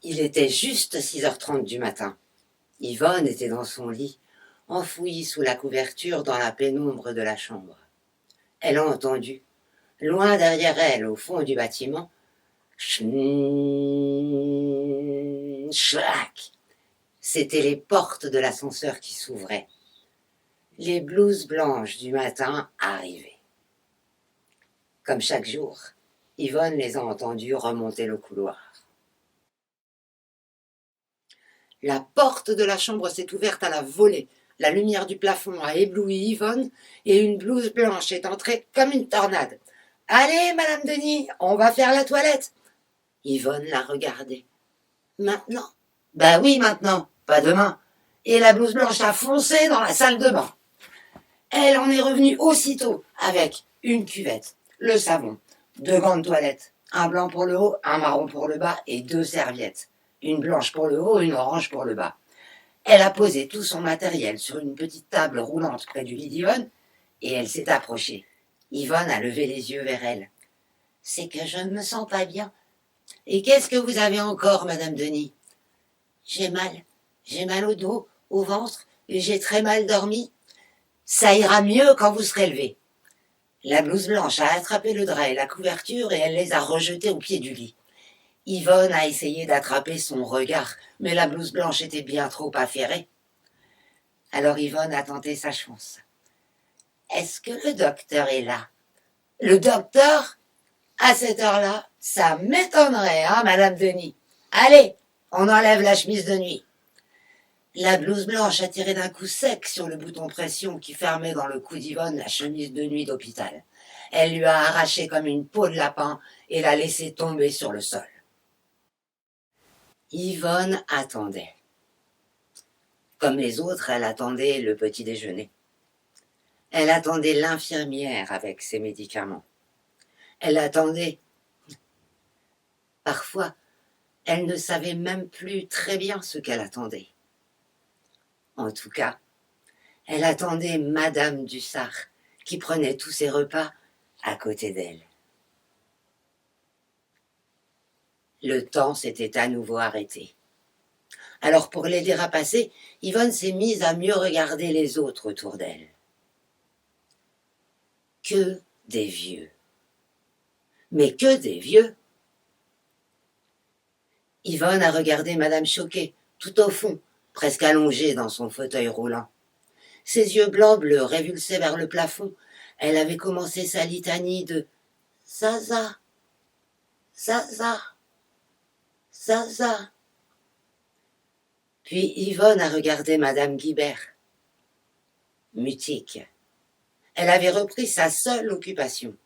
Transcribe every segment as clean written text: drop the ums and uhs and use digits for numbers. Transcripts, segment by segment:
Il était juste 6h30 du matin. Yvonne était dans son lit, enfouie sous la couverture dans la pénombre de la chambre. Elle a entendu, loin derrière elle, au fond du bâtiment, schlac. C'étaient les portes de l'ascenseur qui s'ouvraient. Les blouses blanches du matin arrivaient. Comme chaque jour, Yvonne les a entendues remonter le couloir. La porte de la chambre s'est ouverte à la volée. La lumière du plafond a ébloui Yvonne et une blouse blanche est entrée comme une tornade. « Allez, Madame Denis, on va faire la toilette !» Yvonne l'a regardée. « Maintenant ?»« Ben oui, maintenant, pas demain. » Et la blouse blanche a foncé dans la salle de bain. Elle en est revenue aussitôt avec une cuvette, le savon, 2 gants de toilette, un blanc pour le haut, un marron pour le bas et 2 serviettes. Une blanche pour le haut, une orange pour le bas. Elle a posé tout son matériel sur une petite table roulante près du lit d'Yvonne et elle s'est approchée. Yvonne a levé les yeux vers elle. « C'est que je ne me sens pas bien. »« Et qu'est-ce que vous avez encore, Madame Denis ?»« J'ai mal au dos, au ventre, et j'ai très mal dormi. Ça ira mieux quand vous serez levée. » La blouse blanche a attrapé le drap et la couverture et elle les a rejetés au pied du lit. Yvonne a essayé d'attraper son regard, mais la blouse blanche était bien trop affairée. Alors Yvonne a tenté sa chance. « Est-ce que le docteur est là ?»« Le docteur ? À cette heure-là, ça m'étonnerait, hein, Madame Denis. Allez, on enlève la chemise de nuit. » La blouse blanche a tiré d'un coup sec sur le bouton pression qui fermait dans le cou d'Yvonne la chemise de nuit d'hôpital. Elle lui a arraché comme une peau de lapin et l'a laissée tomber sur le sol. Yvonne attendait. Comme les autres, elle attendait le petit déjeuner. Elle attendait l'infirmière avec ses médicaments. Elle attendait. Parfois, elle ne savait même plus très bien ce qu'elle attendait. En tout cas, elle attendait Madame Dussart, qui prenait tous ses repas à côté d'elle. Le temps s'était à nouveau arrêté. Alors pour l'aider à passer, Yvonne s'est mise à mieux regarder les autres autour d'elle. Que des vieux. Mais que des vieux. Yvonne a regardé Madame Choquet, tout au fond, presque allongée dans son fauteuil roulant. Ses yeux blancs-bleus révulsaient vers le plafond. Elle avait commencé sa litanie de « Zaza, Zaza, Zaza ». Puis Yvonne a regardé Madame Guibert. Mutique. Elle avait repris sa seule occupation.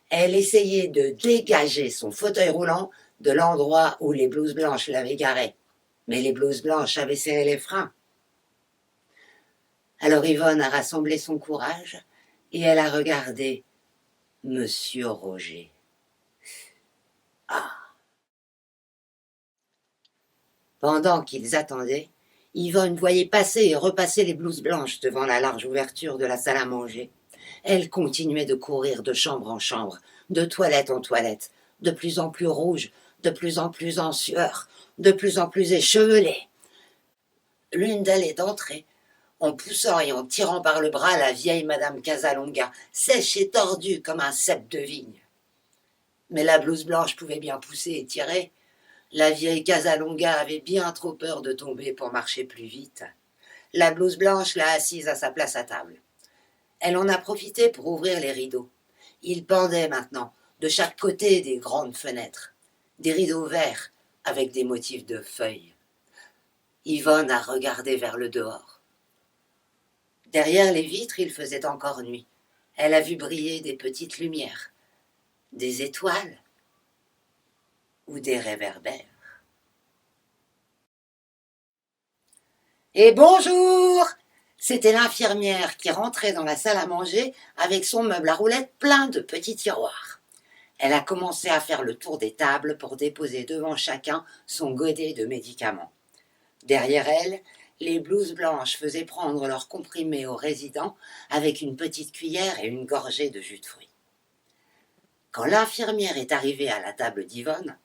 Elle essayait de dégager son fauteuil roulant de l'endroit où les blouses blanches l'avaient garé. Mais les blouses blanches avaient serré les freins. Alors Yvonne a rassemblé son courage et elle a regardé Monsieur Roger. Ah. Pendant qu'ils attendaient, Yvonne voyait passer et repasser les blouses blanches devant la large ouverture de la salle à manger. Elle continuait de courir de chambre en chambre, de toilette en toilette, de plus en plus rouge, de plus en plus en sueur, de plus en plus échevelée. L'une d'elles est entrée, en poussant et en tirant par le bras la vieille Madame Casalonga, sèche et tordue comme un cep de vigne. Mais la blouse blanche pouvait bien pousser et tirer. La vieille Casalonga avait bien trop peur de tomber pour marcher plus vite. La blouse blanche l'a assise à sa place à table. Elle en a profité pour ouvrir les rideaux. Ils pendaient maintenant, de chaque côté des grandes fenêtres. Des rideaux verts avec des motifs de feuilles. Yvonne a regardé vers le dehors. Derrière les vitres, il faisait encore nuit. Elle a vu briller des petites lumières, des étoiles ou des réverbères. Et bonjour! C'était l'infirmière qui rentrait dans la salle à manger avec son meuble à roulettes plein de petits tiroirs. Elle a commencé à faire le tour des tables pour déposer devant chacun son godet de médicaments. Derrière elle, les blouses blanches faisaient prendre leurs comprimés aux résidents avec une petite cuillère et une gorgée de jus de fruits. Quand l'infirmière est arrivée à la table d'Yvonne,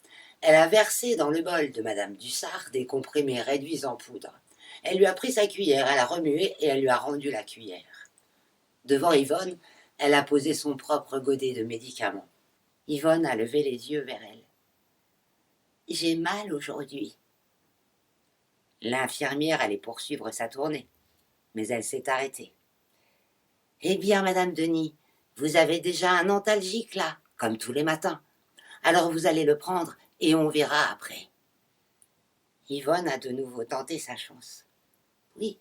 Elle a versé dans le bol de madame Dussart des comprimés réduits en poudre. Elle lui a pris sa cuillère, elle a remué et elle lui a rendu la cuillère. Devant Yvonne, elle a posé son propre godet de médicaments. Yvonne a levé les yeux vers elle. « J'ai mal aujourd'hui. » L'infirmière allait poursuivre sa tournée, mais elle s'est arrêtée. « Eh bien, madame Denis, vous avez déjà un antalgique là, comme tous les matins. Alors vous allez le prendre et on verra après. » Yvonne a de nouveau tenté sa chance. « Oui,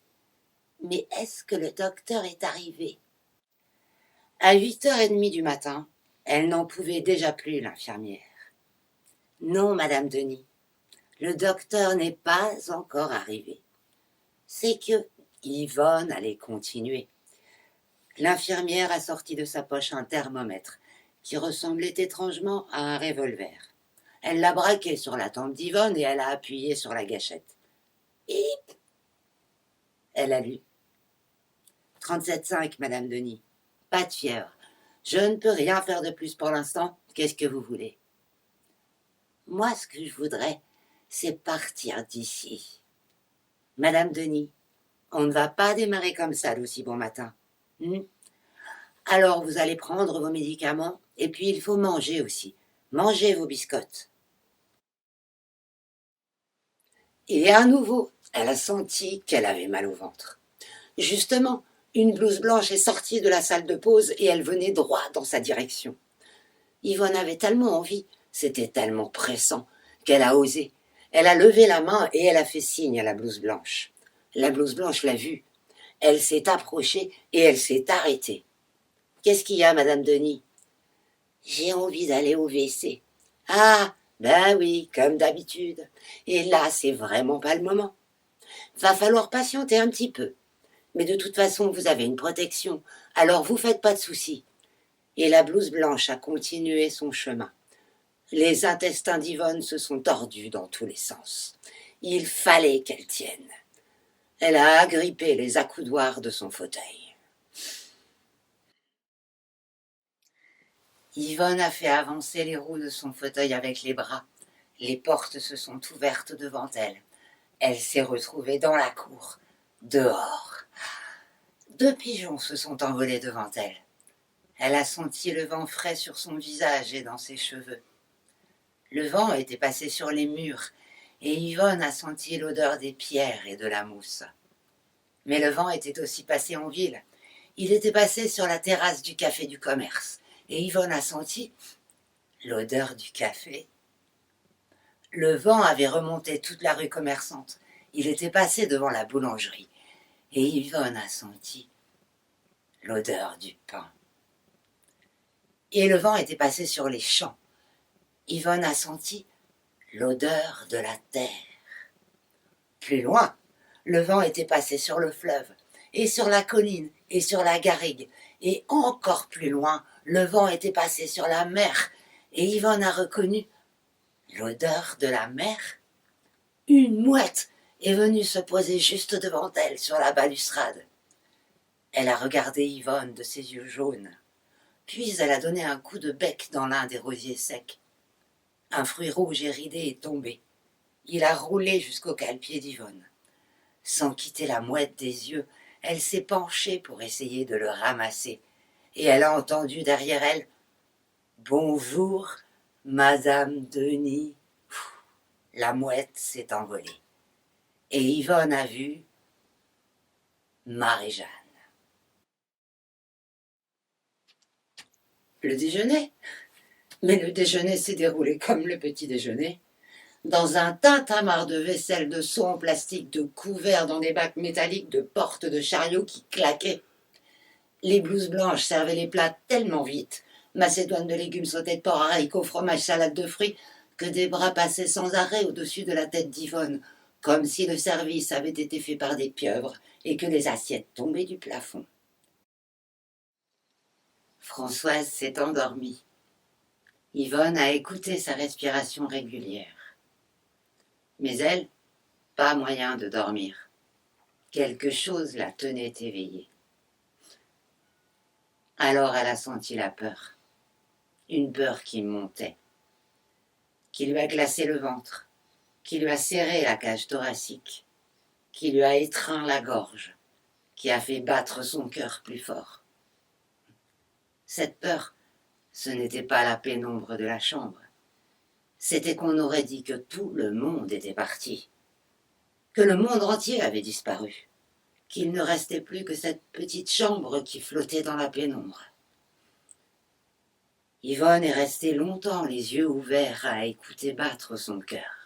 mais est-ce que le docteur est arrivé ?» À 8h30 du matin, elle n'en pouvait déjà plus, l'infirmière. « Non, madame Denis, le docteur n'est pas encore arrivé. » C'est que Yvonne allait continuer. L'infirmière a sorti de sa poche un thermomètre qui ressemblait étrangement à un revolver. Elle l'a braqué sur la tempe d'Yvonne et elle a appuyé sur la gâchette. Hip ! Elle a lu. 37,5, madame Denis. Pas de fièvre. Je ne peux rien faire de plus pour l'instant. Qu'est-ce que vous voulez ? Moi, ce que je voudrais, c'est partir d'ici. Madame Denis, on ne va pas démarrer comme ça d'aussi bon matin. Alors vous allez prendre vos médicaments et puis il faut manger aussi. Mangez vos biscottes. Et à nouveau, elle a senti qu'elle avait mal au ventre. Justement, une blouse blanche est sortie de la salle de pause et elle venait droit dans sa direction. Yvonne avait tellement envie, c'était tellement pressant, qu'elle a osé. Elle a levé la main et elle a fait signe à la blouse blanche. La blouse blanche l'a vue. Elle s'est approchée et elle s'est arrêtée. « Qu'est-ce qu'il y a, madame Denis ?»« J'ai envie d'aller au WC. »« Ah, ben oui, comme d'habitude. Et là, c'est vraiment pas le moment. Va falloir patienter un petit peu. Mais de toute façon, vous avez une protection, alors vous faites pas de soucis. » Et la blouse blanche a continué son chemin. Les intestins d'Yvonne se sont tordus dans tous les sens. Il fallait qu'elle tienne. Elle a agrippé les accoudoirs de son fauteuil. Yvonne a fait avancer les roues de son fauteuil avec les bras. Les portes se sont ouvertes devant elle. Elle s'est retrouvée dans la cour, dehors. 2 pigeons se sont envolés devant elle. Elle a senti le vent frais sur son visage et dans ses cheveux. Le vent était passé sur les murs et Yvonne a senti l'odeur des pierres et de la mousse. Mais le vent était aussi passé en ville. Il était passé sur la terrasse du café du commerce et Yvonne a senti l'odeur du café. Le vent avait remonté toute la rue commerçante. Il était passé devant la boulangerie et Yvonne a senti l'odeur du pain. Et le vent était passé sur les champs. Yvonne a senti l'odeur de la terre. Plus loin, le vent était passé sur le fleuve, et sur la colline, et sur la garrigue, et encore plus loin, le vent était passé sur la mer, et Yvonne a reconnu l'odeur de la mer. Une mouette est venue se poser juste devant elle, sur la balustrade. Elle a regardé Yvonne de ses yeux jaunes, puis elle a donné un coup de bec dans l'un des rosiers secs. Un fruit rouge et ridé est tombé. Il a roulé jusqu'au cale-pied d'Yvonne. Sans quitter la mouette des yeux, elle s'est penchée pour essayer de le ramasser, et elle a entendu derrière elle « Bonjour, madame Denis ». La mouette s'est envolée, et Yvonne a vu Marie-Jeanne. Le déjeuner ? Mais le déjeuner s'est déroulé comme le petit déjeuner. Dans un tintamarre de vaisselle, de seaux en plastique, de couverts dans des bacs métalliques, de portes de chariots qui claquaient. Les blouses blanches servaient les plats tellement vite, macédoine de légumes, sautés de porc, haricots, fromage, salade de fruits, que des bras passaient sans arrêt au-dessus de la tête d'Yvonne, comme si le service avait été fait par des pieuvres et que les assiettes tombaient du plafond. Françoise s'est endormie. Yvonne a écouté sa respiration régulière. Mais elle, pas moyen de dormir. Quelque chose la tenait éveillée. Alors elle a senti la peur. Une peur qui montait qui lui a glacé le ventre, qui lui a serré la cage thoracique, qui lui a étreint la gorge, qui a fait battre son cœur plus fort. Cette peur, ce n'était pas la pénombre de la chambre. C'était qu'on aurait dit que tout le monde était parti, que le monde entier avait disparu, qu'il ne restait plus que cette petite chambre qui flottait dans la pénombre. Yvonne est restée longtemps les yeux ouverts à écouter battre son cœur.